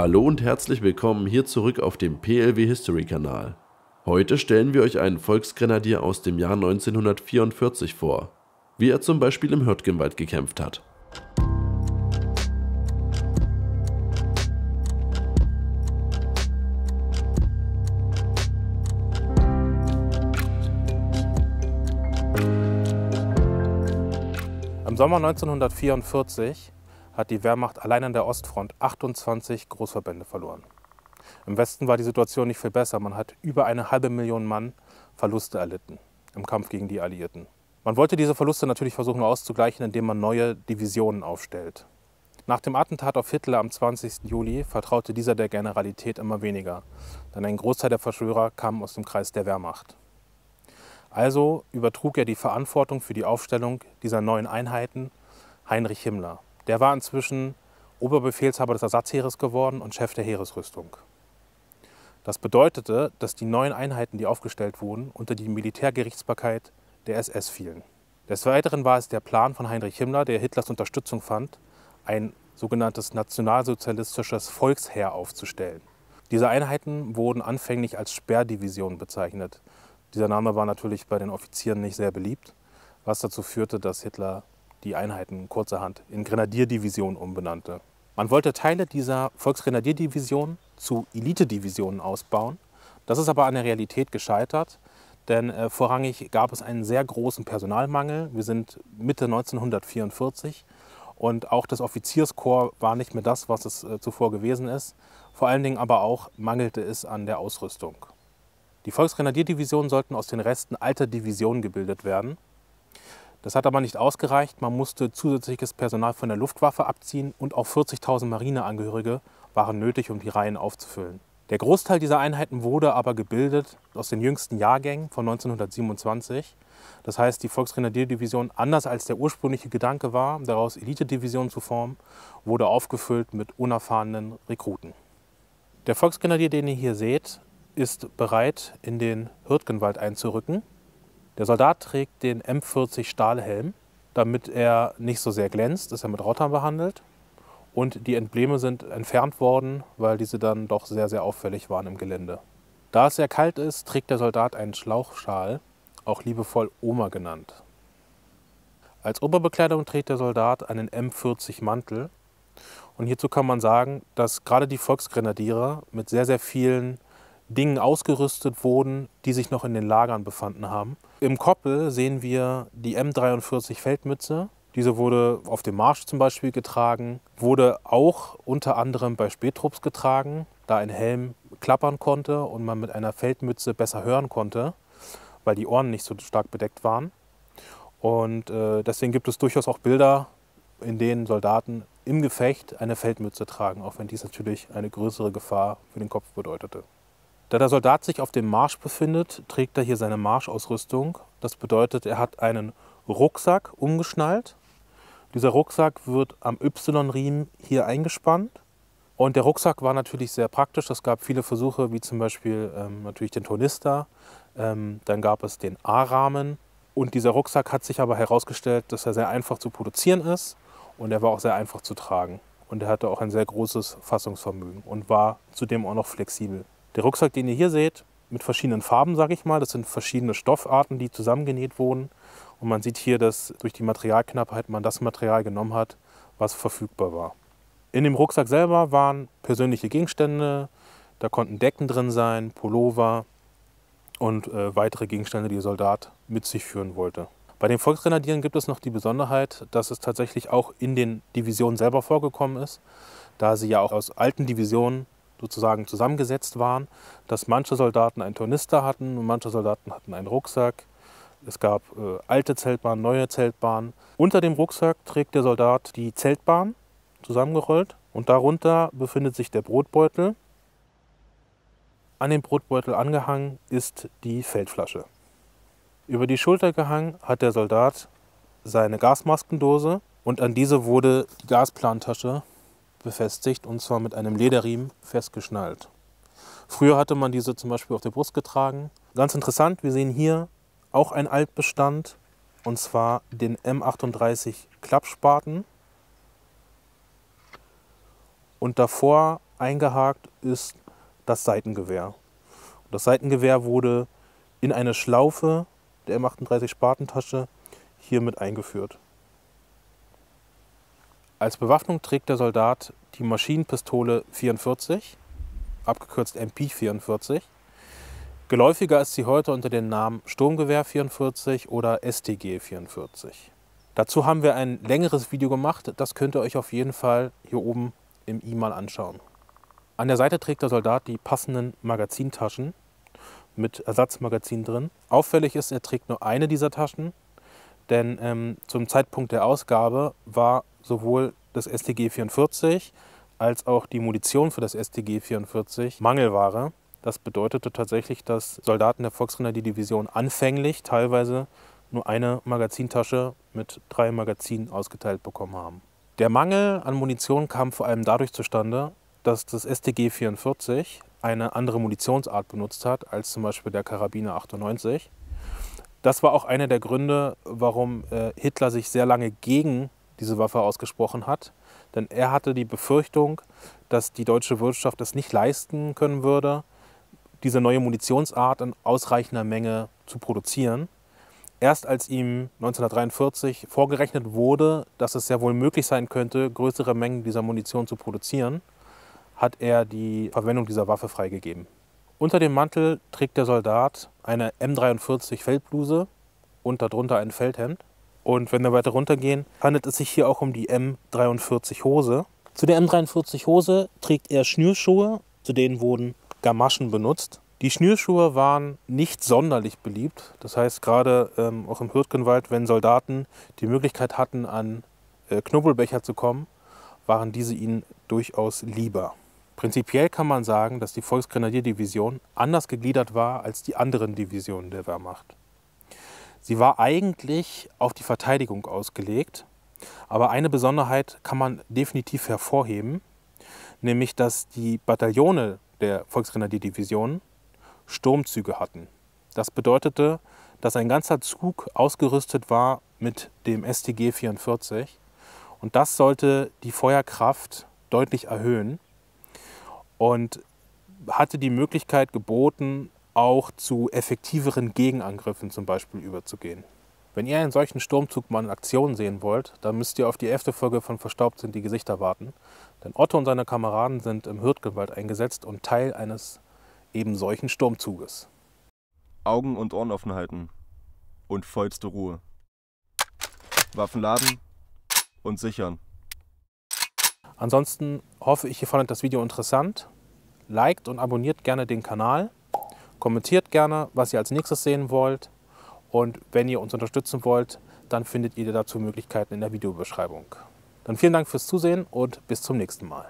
Hallo und herzlich willkommen hier zurück auf dem PLW History Kanal. Heute stellen wir euch einen Volksgrenadier aus dem Jahr 1944 vor, wie er zum Beispiel im Hürtgenwald gekämpft hat. Im Sommer 1944 hat die Wehrmacht allein an der Ostfront 28 Großverbände verloren. Im Westen war die Situation nicht viel besser. Man hat über 500.000 Mann Verluste erlitten im Kampf gegen die Alliierten. Man wollte diese Verluste natürlich versuchen auszugleichen, indem man neue Divisionen aufstellt. Nach dem Attentat auf Hitler am 20. Juli vertraute dieser der Generalität immer weniger, denn ein Großteil der Verschwörer kam aus dem Kreis der Wehrmacht. Also übertrug er die Verantwortung für die Aufstellung dieser neuen Einheiten Heinrich Himmler. Der war inzwischen Oberbefehlshaber des Ersatzheeres geworden und Chef der Heeresrüstung. Das bedeutete, dass die neuen Einheiten, die aufgestellt wurden, unter die Militärgerichtsbarkeit der SS fielen. Des Weiteren war es der Plan von Heinrich Himmler, der Hitlers Unterstützung fand, ein sogenanntes nationalsozialistisches Volksheer aufzustellen. Diese Einheiten wurden anfänglich als Sperrdivisionen bezeichnet. Dieser Name war natürlich bei den Offizieren nicht sehr beliebt, was dazu führte, dass Hitler die Einheiten kurzerhand in Grenadierdivisionen umbenannte. Man wollte Teile dieser Volksgrenadierdivision zu Elitedivisionen ausbauen. Das ist aber an der Realität gescheitert, denn vorrangig gab es einen sehr großen Personalmangel. Wir sind Mitte 1944 und auch das Offizierskorps war nicht mehr das, was es zuvor gewesen ist. Vor allen Dingen aber auch mangelte es an der Ausrüstung. Die Volksgrenadierdivisionen sollten aus den Resten alter Divisionen gebildet werden. Das hat aber nicht ausgereicht. Man musste zusätzliches Personal von der Luftwaffe abziehen und auch 40.000 Marineangehörige waren nötig, um die Reihen aufzufüllen. Der Großteil dieser Einheiten wurde aber gebildet aus den jüngsten Jahrgängen von 1927. Das heißt, die Volksgrenadierdivision, anders als der ursprüngliche Gedanke war, daraus Elitedivisionen zu formen, wurde aufgefüllt mit unerfahrenen Rekruten. Der Volksgrenadier, den ihr hier seht, ist bereit, in den Hürtgenwald einzurücken. Der Soldat trägt den M40 Stahlhelm, damit er nicht so sehr glänzt, ist er mit Rottern behandelt. Und die Embleme sind entfernt worden, weil diese dann doch sehr, sehr auffällig waren im Gelände. Da es sehr kalt ist, trägt der Soldat einen Schlauchschal, auch liebevoll Oma genannt. Als Oberbekleidung trägt der Soldat einen M40 Mantel. Und hierzu kann man sagen, dass gerade die Volksgrenadiere mit sehr, sehr vielen Dingen ausgerüstet wurden, die sich noch in den Lagern befanden haben. Im Koppel sehen wir die M43 Feldmütze. Diese wurde auf dem Marsch zum Beispiel getragen, wurde auch unter anderem bei Spähtrupps getragen, da ein Helm klappern konnte und man mit einer Feldmütze besser hören konnte, weil die Ohren nicht so stark bedeckt waren. Und deswegen gibt es durchaus auch Bilder, in denen Soldaten im Gefecht eine Feldmütze tragen, auch wenn dies natürlich eine größere Gefahr für den Kopf bedeutete. Da der Soldat sich auf dem Marsch befindet, trägt er hier seine Marschausrüstung. Das bedeutet, er hat einen Rucksack umgeschnallt. Dieser Rucksack wird am Y-Riemen hier eingespannt. Und der Rucksack war natürlich sehr praktisch. Es gab viele Versuche, wie zum Beispiel natürlich den Tornister. Dann gab es den A-Rahmen. Und dieser Rucksack hat sich aber herausgestellt, dass er sehr einfach zu produzieren ist. Und er war auch sehr einfach zu tragen. Und er hatte auch ein sehr großes Fassungsvermögen und war zudem auch noch flexibel. Der Rucksack, den ihr hier seht, mit verschiedenen Farben, sage ich mal, das sind verschiedene Stoffarten, die zusammengenäht wurden. Und man sieht hier, dass durch die Materialknappheit man das Material genommen hat, was verfügbar war. In dem Rucksack selber waren persönliche Gegenstände, da konnten Decken drin sein, Pullover und weitere Gegenstände, die der Soldat mit sich führen wollte. Bei den Volksgrenadieren gibt es noch die Besonderheit, dass es tatsächlich auch in den Divisionen selber vorgekommen ist, da sie ja auch aus alten Divisionen sozusagen zusammengesetzt waren, dass manche Soldaten einen Tornister hatten und manche Soldaten hatten einen Rucksack. Es gab alte Zeltbahnen, neue Zeltbahnen. Unter dem Rucksack trägt der Soldat die Zeltbahn zusammengerollt und darunter befindet sich der Brotbeutel. An dem Brotbeutel angehangen ist die Feldflasche. Über die Schulter gehangen hat der Soldat seine Gasmaskendose und an diese wurde die Gasplantasche befestigt und zwar mit einem Lederriemen festgeschnallt. Früher hatte man diese zum Beispiel auf der Brust getragen. Ganz interessant, wir sehen hier auch einen Altbestand und zwar den M38 Klappspaten. Und davor eingehakt ist das Seitengewehr. Und das Seitengewehr wurde in eine Schlaufe der M38 Spatentasche hier mit eingeführt. Als Bewaffnung trägt der Soldat die Maschinenpistole 44, abgekürzt MP44. Geläufiger ist sie heute unter dem Namen Sturmgewehr 44 oder StG 44. Dazu haben wir ein längeres Video gemacht, das könnt ihr euch auf jeden Fall hier oben im i mal anschauen. An der Seite trägt der Soldat die passenden Magazintaschen mit Ersatzmagazin drin. Auffällig ist, er trägt nur eine dieser Taschen, denn zum Zeitpunkt der Ausgabe war sowohl das StG 44 als auch die Munition für das StG 44 Mangelware. Das bedeutete tatsächlich, dass Soldaten der Volksgrenadierdivision anfänglich teilweise nur eine Magazintasche mit 3 Magazinen ausgeteilt bekommen haben. Der Mangel an Munition kam vor allem dadurch zustande, dass das StG 44 eine andere Munitionsart benutzt hat als zum Beispiel der Karabiner 98. Das war auch einer der Gründe, warum Hitler sich sehr lange gegen diese Waffe ausgesprochen hat. Denn er hatte die Befürchtung, dass die deutsche Wirtschaft es nicht leisten können würde, diese neue Munitionsart in ausreichender Menge zu produzieren. Erst als ihm 1943 vorgerechnet wurde, dass es sehr wohl möglich sein könnte, größere Mengen dieser Munition zu produzieren, hat er die Verwendung dieser Waffe freigegeben. Unter dem Mantel trägt der Soldat eine M43 Feldbluse und darunter ein Feldhemd. Und wenn wir weiter runtergehen, handelt es sich hier auch um die M43 Hose. Zu der M43 Hose trägt er Schnürschuhe, zu denen wurden Gamaschen benutzt. Die Schnürschuhe waren nicht sonderlich beliebt. Das heißt, gerade auch im Hürtgenwald, wenn Soldaten die Möglichkeit hatten, an Knubbelbecher zu kommen, waren diese ihnen durchaus lieber. Prinzipiell kann man sagen, dass die Volksgrenadierdivision anders gegliedert war als die anderen Divisionen der Wehrmacht. Sie war eigentlich auf die Verteidigung ausgelegt, aber eine Besonderheit kann man definitiv hervorheben, nämlich dass die Bataillone der Volksgrenadierdivision Sturmzüge hatten. Das bedeutete, dass ein ganzer Zug ausgerüstet war mit dem StG 44 und das sollte die Feuerkraft deutlich erhöhen und hatte die Möglichkeit geboten, auch zu effektiveren Gegenangriffen zum Beispiel überzugehen. Wenn ihr einen solchen Sturmzug mal in Aktion sehen wollt, dann müsst ihr auf die 11. Folge von Verstaubt sind die Gesichter warten. Denn Otto und seine Kameraden sind im Hürtgenwald eingesetzt und Teil eines eben solchen Sturmzuges. Augen und Ohren offen halten und vollste Ruhe. Waffen laden und sichern. Ansonsten hoffe ich, ihr fandet das Video interessant. Liked und abonniert gerne den Kanal. Kommentiert gerne, was ihr als nächstes sehen wollt. Und wenn ihr uns unterstützen wollt, dann findet ihr dazu Möglichkeiten in der Videobeschreibung. Dann vielen Dank fürs Zusehen und bis zum nächsten Mal.